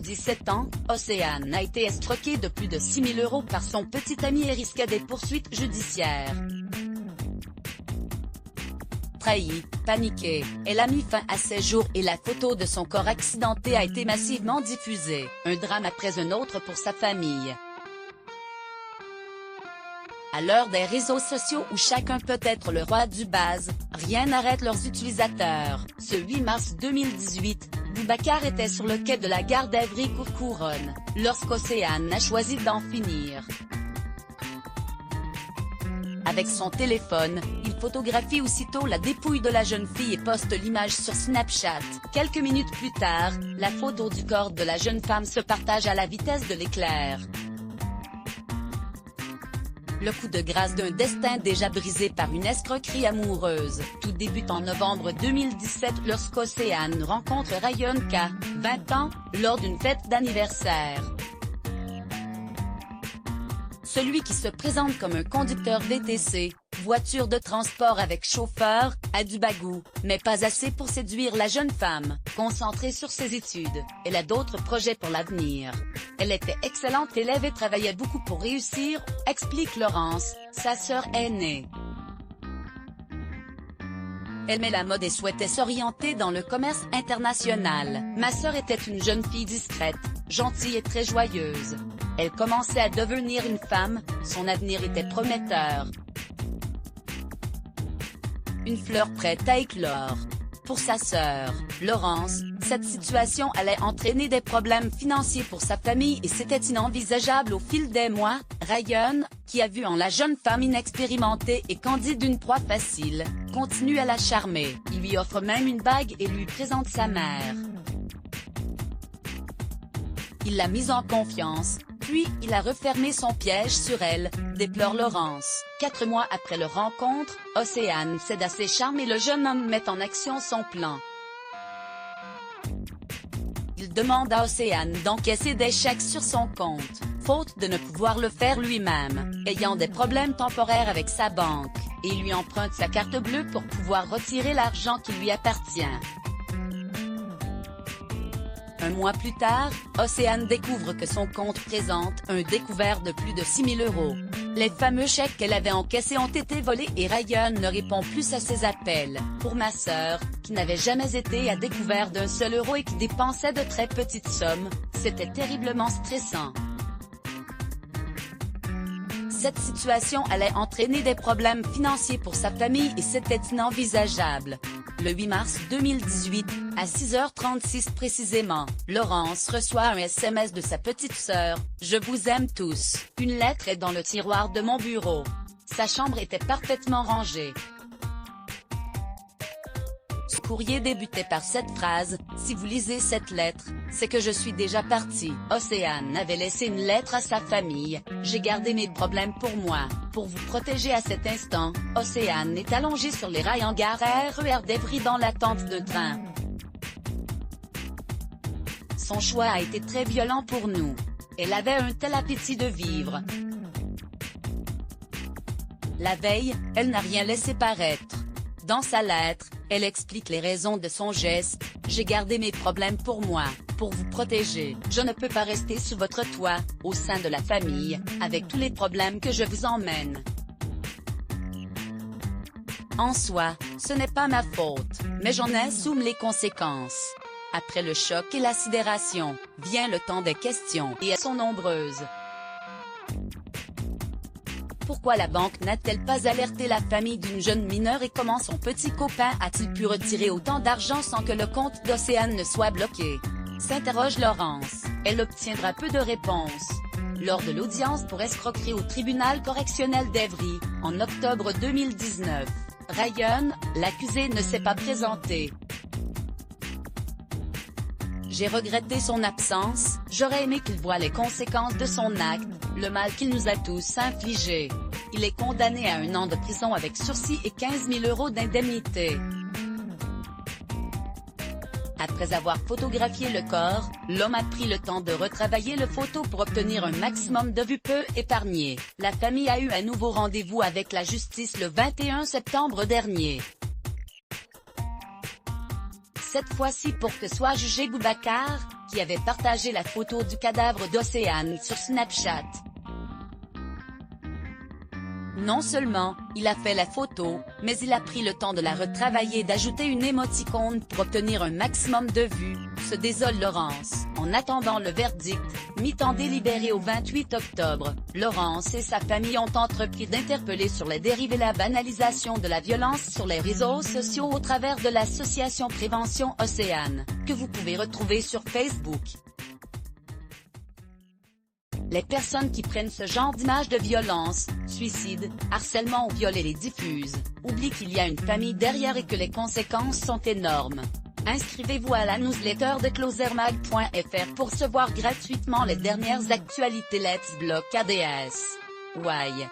17 ans, Océane a été escroquée de plus de 6 000 € par son petit ami et risquait des poursuites judiciaires. Trahie, paniquée, elle a mis fin à ses jours et la photo de son corps accidenté a été massivement diffusée. Un drame après un autre pour sa famille. À l'heure des réseaux sociaux où chacun peut être le roi du buzz, rien n'arrête leurs utilisateurs. Ce 8 mars 2018, Boubacar était sur le quai de la gare d'Evry-Courcouronnes, lorsqu'Océane a choisi d'en finir. Avec son téléphone, il photographie aussitôt la dépouille de la jeune fille et poste l'image sur Snapchat. Quelques minutes plus tard, la photo du corps de la jeune femme se partage à la vitesse de l'éclair. Le coup de grâce d'un destin déjà brisé par une escroquerie amoureuse. Tout débute en novembre 2017 lorsqu'Océane rencontre Ryan K, 20 ans, lors d'une fête d'anniversaire. Celui qui se présente comme un conducteur VTC, voiture de transport avec chauffeur, a du bagou, mais pas assez pour séduire la jeune femme. Concentrée sur ses études, elle a d'autres projets pour l'avenir. Elle était excellente élève et travaillait beaucoup pour réussir, explique Laurence, sa sœur aînée. Elle aimait la mode et souhaitait s'orienter dans le commerce international. Ma sœur était une jeune fille discrète, gentille et très joyeuse. Elle commençait à devenir une femme, son avenir était prometteur. Une fleur prête à éclore. Pour sa sœur, Laurence, cette situation allait entraîner des problèmes financiers pour sa famille et c'était inenvisageable au fil des mois. Ryan, qui a vu en la jeune femme inexpérimentée et candide une proie facile, continue à la charmer. Il lui offre même une bague et lui présente sa mère. Il l'a mise en confiance, puis il a refermé son piège sur elle, déplore Laurence. 4 mois après leur rencontre, Océane cède à ses charmes et le jeune homme met en action son plan. Il demande à Océane d'encaisser des chèques sur son compte, faute de ne pouvoir le faire lui-même, ayant des problèmes temporaires avec sa banque, et il lui emprunte sa carte bleue pour pouvoir retirer l'argent qui lui appartient. Un mois plus tard, Océane découvre que son compte présente un découvert de plus de 6 000 €. Les fameux chèques qu'elle avait encaissés ont été volés et Ryan ne répond plus à ses appels. Pour ma sœur, qui n'avait jamais été à découvert d'un seul euro et qui dépensait de très petites sommes, c'était terriblement stressant. Cette situation allait entraîner des problèmes financiers pour sa famille et c'était inenvisageable. Le 8 mars 2018, à 6h36 précisément, Laurence reçoit un SMS de sa petite sœur, « Je vous aime tous ». Une lettre est dans le tiroir de mon bureau. Sa chambre était parfaitement rangée. Ce courrier débutait par cette phrase, « Si vous lisez cette lettre, c'est que je suis déjà partie ». Océane avait laissé une lettre à sa famille, « J'ai gardé mes problèmes pour moi. Pour vous protéger à cet instant, Océane est allongée sur les rails en gare RER d'Evry dans l'attente d'un train. Son choix a été très violent pour nous. Elle avait un tel appétit de vivre. La veille, elle n'a rien laissé paraître. Dans sa lettre, elle explique les raisons de son geste, « J'ai gardé mes problèmes pour moi, pour vous protéger. Je ne peux pas rester sous votre toit, au sein de la famille, avec tous les problèmes que je vous emmène. En soi, ce n'est pas ma faute, mais j'en assume les conséquences. » Après le choc et la sidération, vient le temps des questions, et elles sont nombreuses. Pourquoi la banque n'a-t-elle pas alerté la famille d'une jeune mineure et comment son petit copain a-t-il pu retirer autant d'argent sans que le compte d'Océane ne soit bloqué? S'interroge Laurence. Elle obtiendra peu de réponses. Lors de l'audience pour escroquerie au tribunal correctionnel d'Evry, en octobre 2019, Ryan, l'accusé ne s'est pas présenté. J'ai regretté son absence, j'aurais aimé qu'il voie les conséquences de son acte, le mal qu'il nous a tous infligé. Il est condamné à 1 an de prison avec sursis et 15 000 € d'indemnité. Après avoir photographié le corps, l'homme a pris le temps de retravailler le photo pour obtenir un maximum de vues peu épargnées. La famille a eu un nouveau rendez-vous avec la justice le 21 septembre dernier. Cette fois-ci pour que soit jugé Boubacar, qui avait partagé la photo du cadavre d'Océane sur Snapchat. Non seulement, il a fait la photo, mais il a pris le temps de la retravailler et d'ajouter une émoticône pour obtenir un maximum de vues, se désole Laurence. En attendant le verdict, mi-temps délibéré au 28 octobre, Laurence et sa famille ont entrepris d'interpeller sur les dérives et la banalisation de la violence sur les réseaux sociaux au travers de l'association Prévention Océane, que vous pouvez retrouver sur Facebook. Les personnes qui prennent ce genre d'images de violence, suicide, harcèlement ou viol et les diffusent, oublient qu'il y a une famille derrière et que les conséquences sont énormes. Inscrivez-vous à la newsletter de closermag.fr pour recevoir gratuitement les dernières actualités Let's Block ADS. Why?